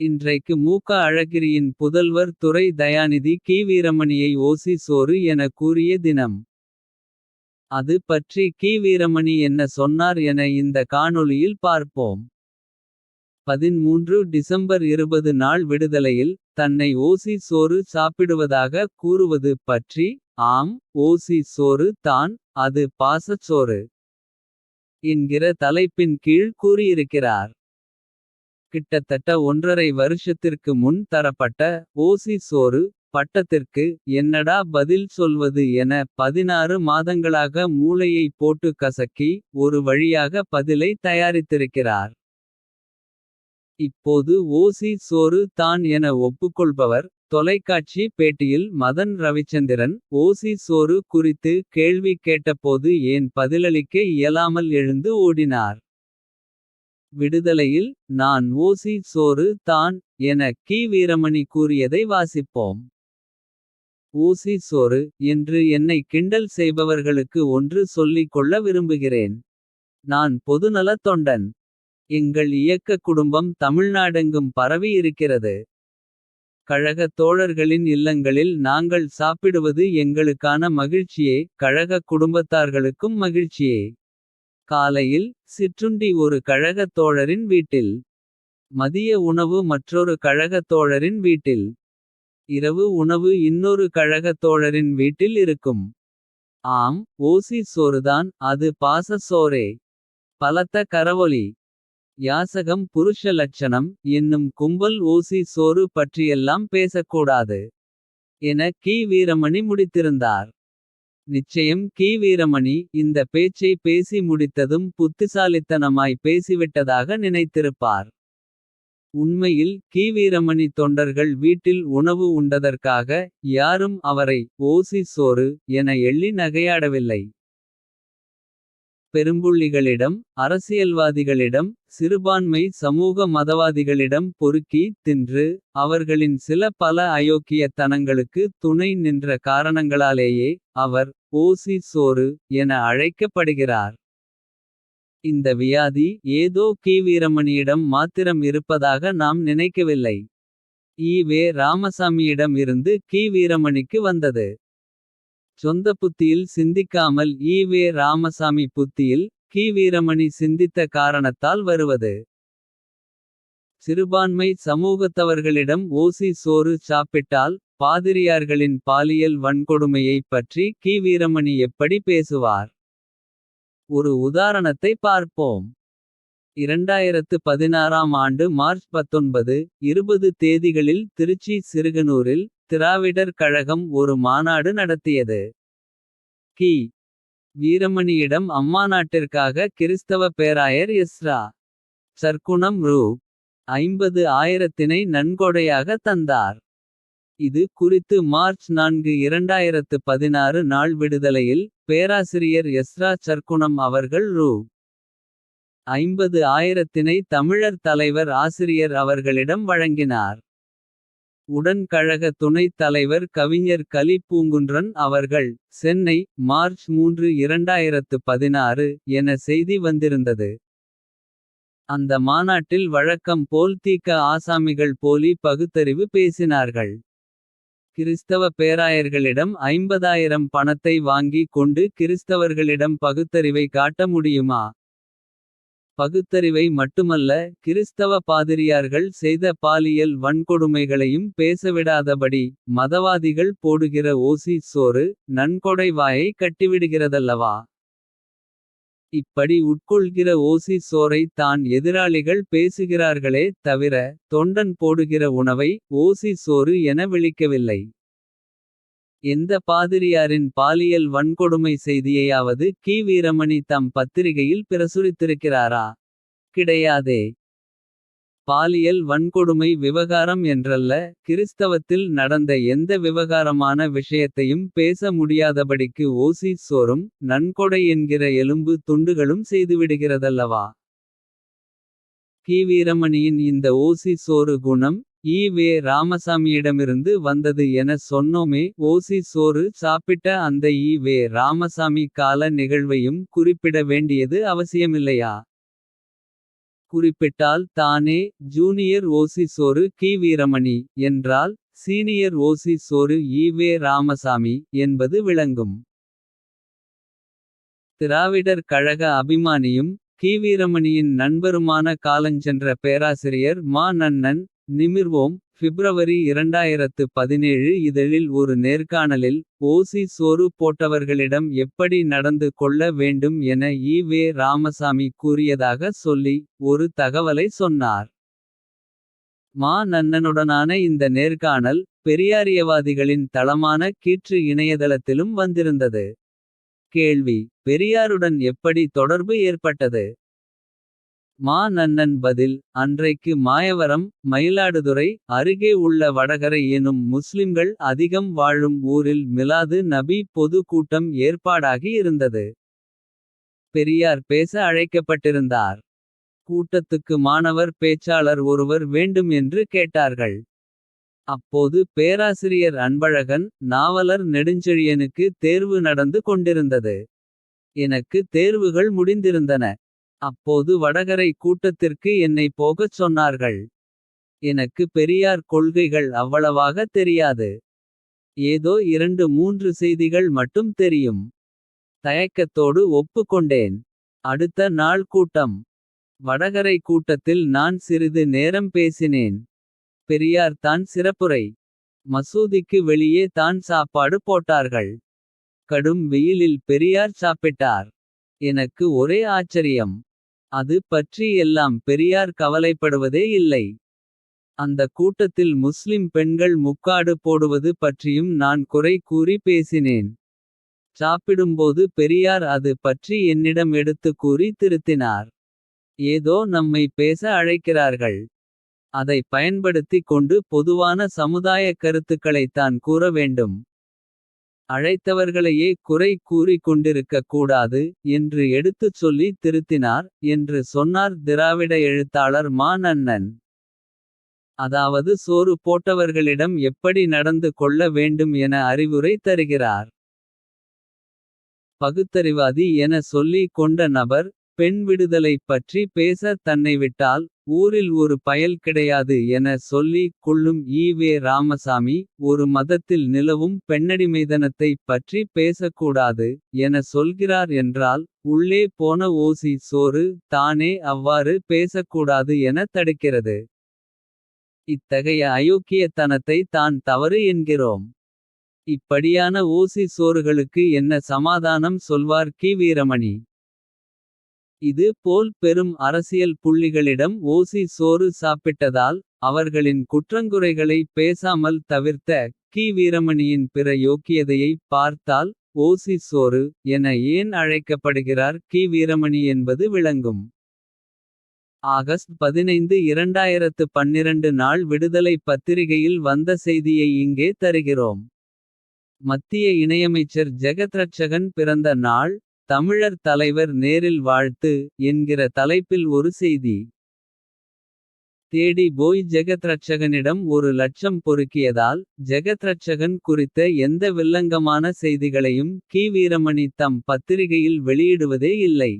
இன்றைக்கு மூக அழகிரியின் புதல்வர் துரை தயாநிதி கி. வீரமணியை ஓசி சோறு என கூறிய தினம். அது பற்றி கி. வீரமணி என்ன சொன்னார் என இந்த காணொளியில் பார்ப்போம். 13 டிசம்பர் 20 நாள் விடுதலையில். தன்னை ஓசி சோறு சாப்பிடுவதாக கூறுவது பற்றி. ஆம், ஓசி சோறு தான், அது பாசச்சோறு என்கிற தலைப்பின் கீழ் கூறியிருக்கிறார். கிட்டத்தட்ட 1½ வருஷத்திற்கு முன் தரப்பட்ட ஓசி சோறு பட்டத்திற்கு என்னடா பதில் சொல்வது என 16 மாதங்களாக மூளையை போட்டு கசக்கி ஒரு வழியாக பதிலை தயாரித்திருக்கிறார். இப்போது ஓசி சோறு தான் என ஒப்புக்கொள்பவர். தொலைக்காட்சி பேட்டியில் மதன் ரவிச்சந்திரன் ஓசி சோறு குறித்து கேள்வி கேட்டபோது ஏன் பதிலளிக்க இயலாமல் எழுந்து ஓடினார். விடுதலையில் நான் ஓசி சோறு தான் என கி. வீரமணி கூறியதை வாசிப்போம். ஓசி சோறு என்று என்னை கிண்டல் செய்பவர்களுக்கு ஒன்று சொல்லிக் கொள்ள விரும்புகிறேன். நான் பொதுநலத் தொண்டன். எங்கள் இயக்க குடும்பம் தமிழ்நாடெங்கும் பரவி இருக்கிறது. கழகத் தோழர்களின் இல்லங்களில் நாங்கள் சாப்பிடுவது எங்களுக்கான மகிழ்ச்சியே. கழகக் குடும்பத்தார்களுக்கும் மகிழ்ச்சியே. காலையில் சிற்றுண்டி ஒரு கழகத் தோழரின் வீட்டில். மதிய உணவு மற்றொரு கழகத் தோழரின் வீட்டில். இரவு உணவு இன்னொரு கழகத் தோழரின் வீட்டில் இருக்கும். ஆம், ஓசி சோறுதான், அது பாச சோறே. பலத்த கரவொலி. யாசகம் புருஷ லட்சணம் என்னும் கும்பல் ஓசி சோறு பற்றியெல்லாம் பேசக்கூடாது என கி. வீரமணி முடித்திருந்தார். நிச்சயம் கி. வீரமணி இந்த பேச்சை பேசி முடித்ததும் புத்திசாலித்தனமாய் பேசிவிட்டதாக நினைத்திருப்பார். உண்மையில் கி. வீரமணி தொண்டர்கள் வீட்டில் உணவு உண்டதற்காக யாரும் அவரை ஓசி சோறு என எள்ளி நகையாடவில்லை. பெரும்புள்ளிகளிடம், அரசியல்வாதிகளிடம், சிறுபான்மை சமூக மதவாதிகளிடம் பொறுக்கி தின்று. அவர்களின் சில பல அயோக்கிய தனங்களுக்கு துணை நின்ற காரணங்களாலேயே அவர் ஓசி சோறு என அழைக்கப்படுகிறார். இந்த வியாதி ஏதோ கி. வீரமணியிடம் மாத்திரம் இருப்பதாக நாம் நினைக்கவில்லை. ஈ. ராமசாமியிடம் இருந்து கி. வீரமணிக்கு வந்தது. சொந்த புத்தியில் சிந்திக்காமல் ஈ. ராமசாமி புத்தியில் கி. வீரமணி சிந்தித்த காரணத்தால் வருவது. சிறுபான்மை சமூகத்தவர்களிடம் ஓசி சோறு சாப்பிட்டால் பாதிரியார்களின் பாலியல் வன்கொடுமையைப் பற்றி கி. வீரமணி எப்படி பேசுவார். ஒரு உதாரணத்தை பார்ப்போம். 2016ஆம் ஆண்டு மார்ச் 19, 20 தேதிகளில் திருச்சி சிறுகனூரில். திராவிடர் கழகம் ஒரு மாநாடு நடத்தியது. கி. வீரமணியிடம் அம்மாநாட்டிற்காக கிறிஸ்தவ பேராயர் எஸ்ரா. சர்க்குணம் ரூ. 50,000 நன்கொடையாக தந்தார். இது குறித்து மார்ச் 4, 2016 நாள் விடுதலையில். பேராசிரியர் எஸ்ரா சர்க்குணம் அவர்கள் ரூ. 50,000 தமிழர் தலைவர் ஆசிரியர் அவர்களிடம் வழங்கினார். உடன் கழக துணைத் தலைவர் கவிஞர் கலி பூங்குன்றன் அவர்கள். சென்னை, மார்ச் 3, 2016 என செய்தி வந்திருந்தது. அந்த மாநாட்டில் வழக்கம் போல் தீக்க ஆசாமிகள் போலி பகுத்தறிவு பேசினார்கள். கிறிஸ்தவ பேராயர்களிடம் 50,000 பணத்தை வாங்கி கொண்டு கிறிஸ்தவர்களிடம் பகுத்தறிவை காட்ட முடியுமா? பகுத்தறிவை மட்டுமல்ல, கிறிஸ்தவ பாதிரியார்கள் செய்த பாலியல் வன்கொடுமைகளையும் பேசவிடாதபடி. மதவாதிகள் போடுகிற ஓசி சோறு நன்கொடை வாயை கட்டிவிடுகிறதல்லவா. இப்படி உட்கொள்கிற ஓசி சோறை தான் எதிராளிகள் பேசுகிறார்களே தவிர. தொண்டன் போடுகிற உணவை ஓசி சோறு என விளிக்கவில்லை. எந்த பாதிரியாரின் பாலியல் வன்கொடுமை செய்தியையாவது கி. வீரமணி தம் பத்திரிகையில் பிரசுரித்திருக்கிறாரா? கிடையாதே. பாலியல் வன்கொடுமை விவகாரம் என்றல்ல. கிறிஸ்தவத்தில் நடந்த எந்த விவகாரமான விஷயத்தையும் பேச முடியாதபடிக்கு ஓசி சோறும் நன்கொடை என்கிற எலும்பு துண்டுகளும் செய்துவிடுகிறதல்லவா. கி. வீரமணியின் இந்த ஓசி சோறு குணம் ஈ. ராமசாமியிடமிருந்து வந்தது என சொன்னோமே. ஓசி சோறு சாப்பிட்ட அந்த ஈ. ராமசாமி கால நிகழ்வையும் குறிப்பிட வேண்டியது அவசியமில்லையா? குறிப்பிட்டால் தானே ஜூனியர் ஓசி சோறு கி. வீரமணி என்றால் சீனியர் ஓசி சோறு ஈ. ராமசாமி என்பது விளங்கும். திராவிடர் கழக அபிமானியும் கி. வீரமணியின் நண்பருமான காலஞ்சென்ற பேராசிரியர் மா. நன்னன். நிமிர்வோம் பிப்ரவரி 2017 இதழில் ஒரு நேர்காணலில் ஓசி சோறு போட்டவர்களிடம் எப்படி நடந்து கொள்ள வேண்டும் என ஈ. ராமசாமி கூறியதாக சொல்லி ஒரு தகவலை சொன்னார். மா. நன்னனுடனான இந்த நேர்காணல் பெரியாரியவாதிகளின் தளமான கீற்று இணையதளத்திலும் வந்திருந்தது. கேள்வி: பெரியாருடன் எப்படி தொடர்பு ஏற்பட்டது? மா. நன்னன் பதில்: அன்றைக்கு மாயவரம் மயிலாடுதுறை அருகே உள்ள வடகரை எனும் முஸ்லிம்கள் அதிகம் வாழும் ஊரில் மிலாது நபி பொது கூட்டம் ஏற்பாடாகி இருந்தது. பெரியார் பேச அழைக்கப்பட்டிருந்தார். கூட்டத்துக்கு மாணவர் பேச்சாளர் ஒருவர் வேண்டும் என்று கேட்டார்கள். அப்போது பேராசிரியர் அன்பழகன் நாவலர் நெடுஞ்செழியனுக்கு தேர்வு நடந்து கொண்டிருந்தது. எனக்கு தேர்வுகள் முடிந்திருந்தன. அப்போது வடகரை கூட்டத்திற்கு என்னை போகச் சொன்னார்கள். எனக்கு பெரியார் கொள்கைகள் அவ்வளவாக தெரியாது. ஏதோ 2-3 செய்திகள் மட்டும் தெரியும். தயக்கத்தோடு ஒப்புக்கொண்டேன். அடுத்த நாள் கூட்டம். வடகரை கூட்டத்தில் நான் சிறிது நேரம் பேசினேன். பெரியார் தான் சிறப்புரை. மசூதிக்கு வெளியே தான் சாப்பாடு போட்டார்கள். கடும் வெயிலில் பெரியார் சாப்பிட்டார். எனக்கு ஒரே ஆச்சரியம். அது பற்றி எல்லாம் பெரியார் கவலைப்படுவதே இல்லை. அந்த கூட்டத்தில் முஸ்லிம் பெண்கள் முக்காடு போடுவது பற்றியும் நான் குறை கூறி பேசினேன். சாப்பிடும்போது பெரியார் அது பற்றி என்னிடம் எடுத்து கூறி திருத்தினார். ஏதோ நம்மை பேச அழைக்கிறார்கள். அதை பயன்படுத்திக் கொண்டு பொதுவான சமுதாய கருத்துக்களைத்தான் கூற வேண்டும். அழைத்தவர்களையே குறை கூறிக் கொண்டிருக்க கூடாது என்று எடுத்துச் சொல்லி திருத்தினார் என்று சொன்னார் திராவிட எழுத்தாளர் மா. நன்னன். அதாவது சோறு போட்டவர்களிடம் எப்படி நடந்து கொள்ள வேண்டும் என அறிவுரை தருகிறார். பகுத்தறிவாதி என சொல்லிக் கொண்ட நபர் பெண் விடுதலை பற்றி பேச தன்னை விட்டால் ஊரில் ஒரு பயல் கிடையாது என சொல்லி கொள்ளும் ஈ. ராமசாமி ஒரு மதத்தில் நிலவும் பெண்ணடிமைதனத்தை பற்றி பேசக்கூடாது என சொல்கிறார் என்றால் உள்ளே போன ஓசி சோறு தானே அவ்வாறு பேசக்கூடாது என தடுக்கிறது. இத்தகைய அயோக்கியத்தனத்தை தான் தவறு என்கிறோம். இப்படியான ஓசி சோறுகளுக்கு என்ன சமாதானம் சொல்வார் கி. வீரமணி? இது போல் பெரும் அரசியல் புள்ளிகளிடம் ஓசி சோறு சாப்பிட்டதால் அவர்களின் குற்றங்குறைகளை பேசாமல் தவிர்த்த கி. வீரமணியின் பிற யோக்கியதையை பார்த்தால் ஓசி சோறு என ஏன் அழைக்கப்படுகிறார் கி. வீரமணி என்பது விளங்கும். ஆகஸ்ட் 15 2012 நாள் விடுதலை பத்திரிகையில் வந்த செய்தியை இங்கே தருகிறோம். மத்திய இணையமைச்சர் ஜெகத்ரட்சகன் பிறந்த நாள் தமிழர் தலைவர் நேரில் வாழ்த்து என்கிற தலைப்பில் ஒரு செய்தி. தேடி போய் ஜெகத்ரட்சகனிடம் 1,00,000 பொறுக்கியதால் ஜெகத்ரட்சகன் குறித்த எந்த வில்லங்கமான செய்திகளையும் கி. வீரமணி தம் பத்திரிகையில் வெளியிடுவதே இல்லை.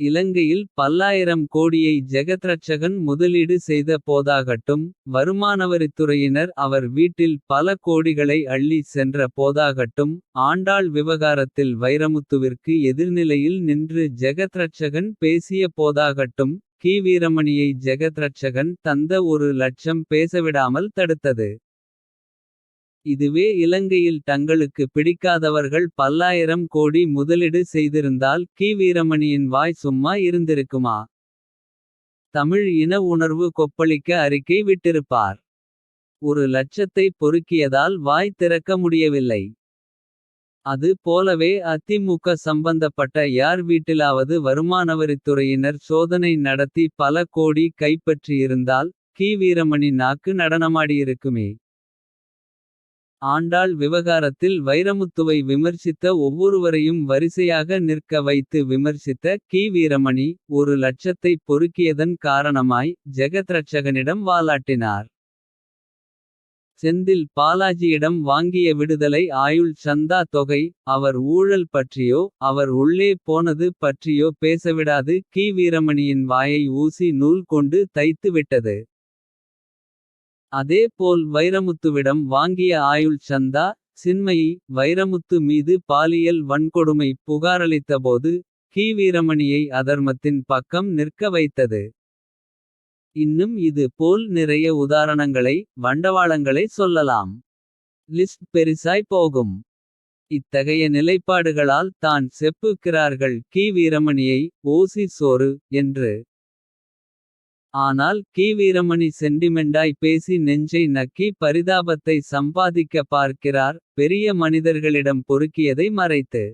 இலங்கையில் பல்லாயிரம் கோடியை ஜெகத்ரட்சகன் முதலீடு செய்த போதாகட்டும். வருமானவரித்துறையினர் அவர் வீட்டில் பல கோடிகளை அள்ளி சென்ற போதாகட்டும். ஆண்டாள் விவகாரத்தில் வைரமுத்துவிற்கு எதிர்நிலையில் நின்று ஜெகத்ரட்சகன் பேசிய போதாகட்டும். கி. வீரமணியை ஜெகத்ரட்சகன் தந்த 1,00,000 பேசவிடாமல் தடுத்தது. இதுவே இலங்கையில் தங்களுக்கு பிடிக்காதவர்கள் பல்லாயிரம் கோடி முதலீடு செய்திருந்தால் கி. வீரமணியின் வாய் சும்மா இருந்திருக்குமா? தமிழ் இன உணர்வு கொப்பளிக்க அறிக்கை விட்டிருப்பார். 1,00,000 பொறுக்கியதால் வாய் திறக்க முடியவில்லை. அது போலவே அதிமுக சம்பந்தப்பட்ட யார் வீட்டிலாவது வருமானவரித்துறையினர் சோதனை நடத்தி பல கோடி கைப்பற்றியிருந்தால் கி. வீரமணி நாக்கு நடனமாடியிருக்குமே. ஆண்டாள் விவகாரத்தில் வைரமுத்துவை விமர்சித்த ஒவ்வொருவரையும் வரிசையாக நிற்க வைத்து விமர்சித்த கி. வீரமணி 1,00,000 பொறுக்கியதன் காரணமாய் ஜெகத்ரட்சகனிடம் வாலாட்டினார். செந்தில் பாலாஜியிடம் வாங்கிய விடுதலை ஆயுள் சந்தா தொகை. அவர் ஊழல் பற்றியோ அவர் உள்ளே போனது பற்றியோ பேசவிடாது. கி வீரமணியின் வாயை ஊசி நூல் கொண்டு தைத்து விட்டது. அதே போல் வைரமுத்துவிடம் வாங்கிய ஆயுள் சந்தா. சின்மயி வைரமுத்து மீது பாலியல் வன்கொடுமை புகாரளித்தபோது. கி வீரமணியை அதர்மத்தின் பக்கம் நிற்க வைத்தது. இன்னும் இது போல் நிறைய உதாரணங்களை. வண்டவாளங்களை சொல்லலாம். லிஸ்ட் பெரிசாய் போகும். இத்தகைய நிலைப்பாடுகளால் தான் செப்புக்கிறார்கள் கி வீரமணியை. ஓசி சோறு என்று. ஆனால் கி வீரமணி சென்டிமெண்டாய் பேசி நெஞ்சை நக்கி பரிதாபத்தை சம்பாதிக்க பார்க்கிறார். பெரிய மனிதர்களிடம் பொறுக்கியதை மறைத்து.